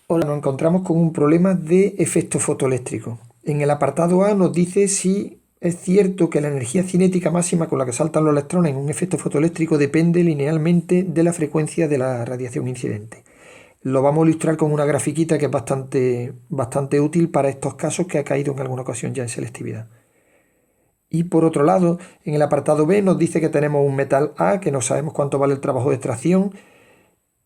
Hola, nos encontramos con un problema de efecto fotoeléctrico. En el apartado A nos dice si es cierto que la energía cinética máxima con la que saltan los electrones en un efecto fotoeléctrico depende linealmente de la frecuencia de la radiación incidente. Lo vamos a ilustrar con una grafiquita que es bastante útil para estos casos que ha caído en alguna ocasión ya en selectividad. Y por otro lado, en el apartado B nos dice que tenemos un metal A, que no sabemos cuánto vale el trabajo de extracción,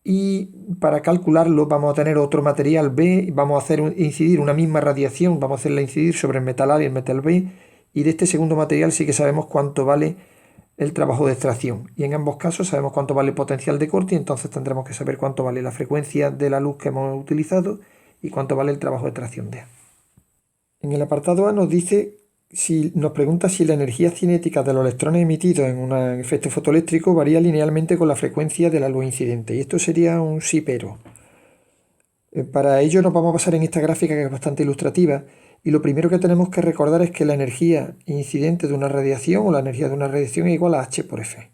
y para calcularlo vamos a tener otro material B, vamos a hacer incidir una misma radiación, vamos a hacerla incidir sobre el metal A y el metal B, y de este segundo material sí que sabemos cuánto vale el trabajo de extracción. Y en ambos casos sabemos cuánto vale el potencial de corte, y entonces tendremos que saber cuánto vale la frecuencia de la luz que hemos utilizado y cuánto vale el trabajo de extracción de A. En el apartado A nos dice, si nos pregunta si la energía cinética de los electrones emitidos en un efecto fotoeléctrico varía linealmente con la frecuencia de la luz incidente. Y esto sería un sí pero. Para ello nos vamos a basar en esta gráfica que es bastante ilustrativa. Y lo primero que tenemos que recordar es que la energía incidente de una radiación o la energía de una radiación es igual a H por F.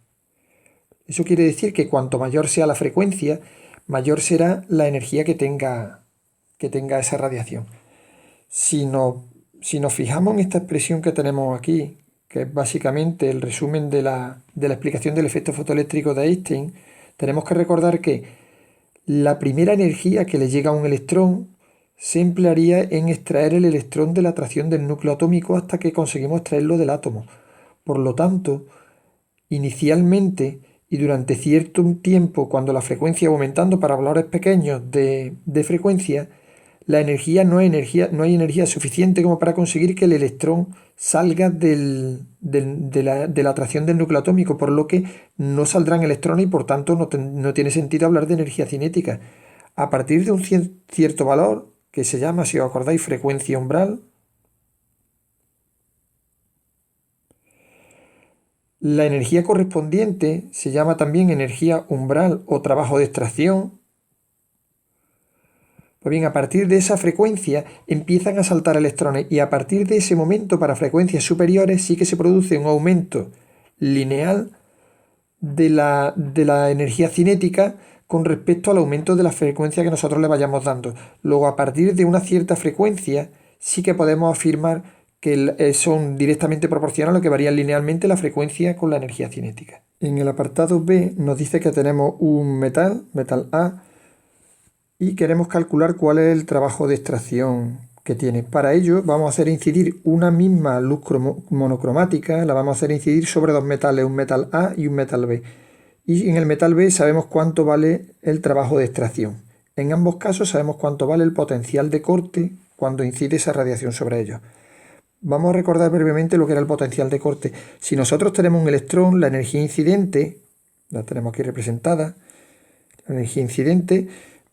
Eso quiere decir que cuanto mayor sea la frecuencia, mayor será la energía que tenga esa radiación. Si nos fijamos en esta expresión que tenemos aquí, que es básicamente el resumen de la explicación del efecto fotoeléctrico de Einstein, tenemos que recordar que la primera energía que le llega a un electrón se emplearía en extraer el electrón de la atracción del núcleo atómico hasta que conseguimos extraerlo del átomo. Por lo tanto, inicialmente y durante cierto tiempo, cuando la frecuencia va aumentando para valores pequeños de frecuencia, la energía no hay energía suficiente como para conseguir que el electrón salga de la atracción del núcleo atómico, por lo que no saldrán electrones y por tanto no tiene sentido hablar de energía cinética. A partir de un cierto valor, que se llama, si os acordáis, frecuencia umbral, la energía correspondiente se llama también energía umbral o trabajo de extracción. Pues bien, a partir de esa frecuencia empiezan a saltar electrones y a partir de ese momento para frecuencias superiores sí que se produce un aumento lineal de la energía cinética con respecto al aumento de la frecuencia que nosotros le vayamos dando. Luego, a partir de una cierta frecuencia sí que podemos afirmar que son directamente proporcionales, lo que varían linealmente la frecuencia con la energía cinética. En el apartado B nos dice que tenemos un metal A, y queremos calcular cuál es el trabajo de extracción que tiene. Para ello vamos a hacer incidir una misma luz monocromática, la vamos a hacer incidir sobre dos metales, un metal A y un metal B. Y en el metal B sabemos cuánto vale el trabajo de extracción. En ambos casos sabemos cuánto vale el potencial de corte cuando incide esa radiación sobre ellos. Vamos a recordar brevemente lo que era el potencial de corte. Si nosotros tenemos un electrón, la energía incidente, la tenemos aquí representada, la energía incidente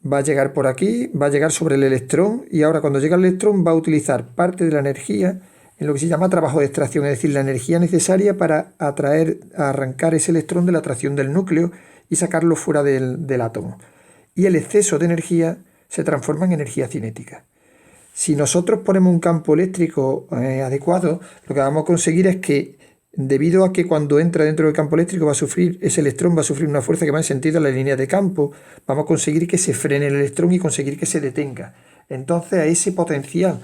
va a llegar por aquí, va a llegar sobre el electrón y ahora cuando llega el electrón va a utilizar parte de la energía en lo que se llama trabajo de extracción, es decir, la energía necesaria para arrancar ese electrón de la atracción del núcleo y sacarlo fuera del átomo. Y el exceso de energía se transforma en energía cinética. Si nosotros ponemos un campo eléctrico adecuado, lo que vamos a conseguir es que debido a que cuando entra dentro del campo eléctrico ese electrón va a sufrir una fuerza que va en sentido a la línea de campo, vamos a conseguir que se frene el electrón y conseguir que se detenga. Entonces a ese potencial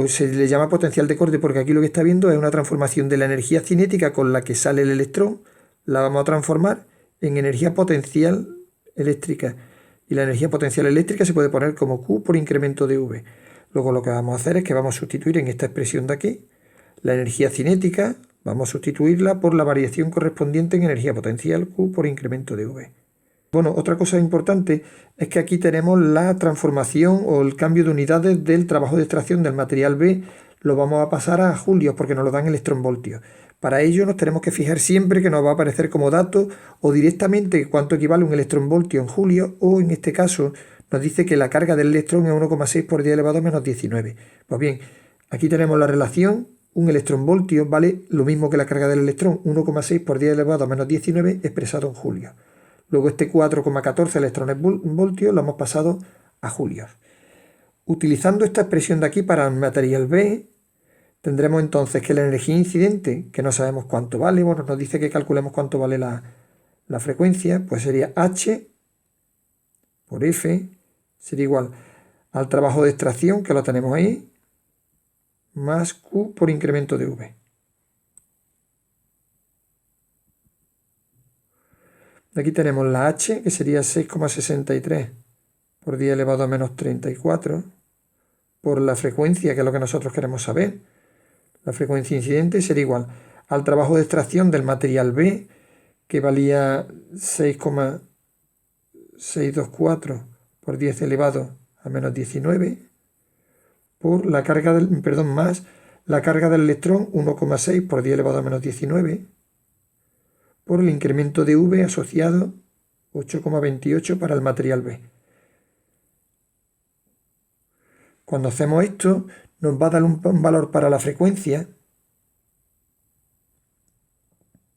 se le llama potencial de corte porque aquí lo que está viendo es una transformación de la energía cinética con la que sale el electrón, la vamos a transformar en energía potencial eléctrica. Y la energía potencial eléctrica se puede poner como Q por incremento de V. Luego lo que vamos a hacer es que vamos a sustituir en esta expresión de aquí la energía cinética, vamos a sustituirla por la variación correspondiente en energía potencial Q por incremento de V. Bueno, otra cosa importante es que aquí tenemos la transformación o el cambio de unidades del trabajo de extracción del material B, lo vamos a pasar a julios porque nos lo dan electronvoltios. Para ello nos tenemos que fijar siempre que nos va a aparecer como dato o directamente cuánto equivale un electronvoltio en julios o en este caso nos dice que la carga del electrón es 1,6 por 10 elevado a menos 19. Pues bien, aquí tenemos la relación. Un electronvoltio vale lo mismo que la carga del electrón, 1,6 por 10 elevado a menos 19 expresado en julios. Luego este 4,14 electrones voltios lo hemos pasado a julios. Utilizando esta expresión de aquí para el material B, tendremos entonces que la energía incidente, que no sabemos cuánto vale, bueno, nos dice que calculemos cuánto vale la frecuencia, pues sería H por F, sería igual al trabajo de extracción, que lo tenemos ahí, más Q por incremento de V. Aquí tenemos la H, que sería 6,63 por 10 elevado a menos 34, por la frecuencia, que es lo que nosotros queremos saber. La frecuencia incidente sería igual al trabajo de extracción del material B, que valía 6,624 por 10 elevado a menos 19, por la carga del, más la carga del electrón 1,6 por 10 elevado a menos 19, por el incremento de V asociado 8,28 para el material B. Cuando hacemos esto, nos va a dar un valor para la frecuencia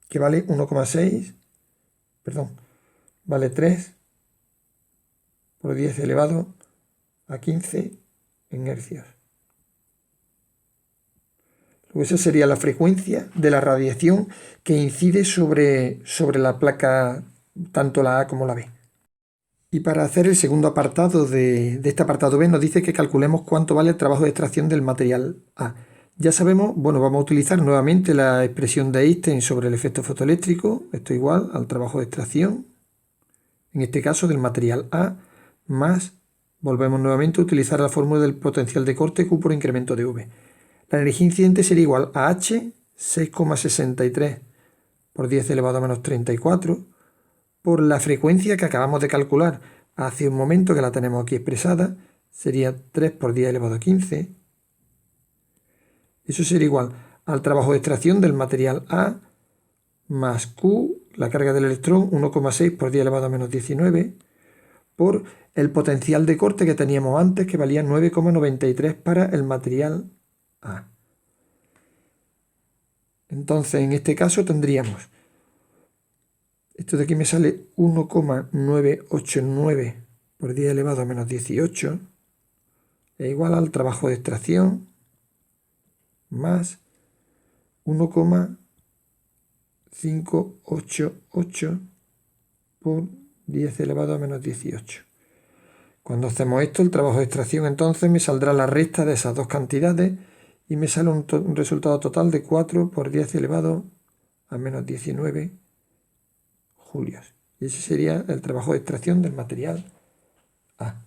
que vale 1,6, vale 3 por 10 elevado a 15 en hercios. Luego esa sería la frecuencia de la radiación que incide sobre la placa, tanto la A como la B. Y para hacer el segundo apartado de este apartado B, nos dice que calculemos cuánto vale el trabajo de extracción del material A. Ya sabemos, bueno, vamos a utilizar nuevamente la expresión de Einstein sobre el efecto fotoeléctrico. Esto igual al trabajo de extracción, en este caso del material A, más, volvemos nuevamente a utilizar la fórmula del potencial de corte Q por incremento de V. La energía incidente sería igual a H, 6,63 por 10 elevado a menos 34, por la frecuencia que acabamos de calcular hace un momento, que la tenemos aquí expresada, sería 3 por 10 elevado a 15. Eso sería igual al trabajo de extracción del material A más Q, la carga del electrón, 1,6 por 10 elevado a menos 19, por el potencial de corte que teníamos antes, que valía 9,93 para el material A. Entonces, en este caso tendríamos, esto de aquí me sale 1,989 por 10 elevado a menos 18, es igual al trabajo de extracción más 1,588 por 10 elevado a menos 18. Cuando hacemos esto, el trabajo de extracción, entonces me saldrá la resta de esas dos cantidades y me sale un resultado total de 4 por 10 elevado a menos 19 julios. Y ese sería el trabajo de extracción del material A.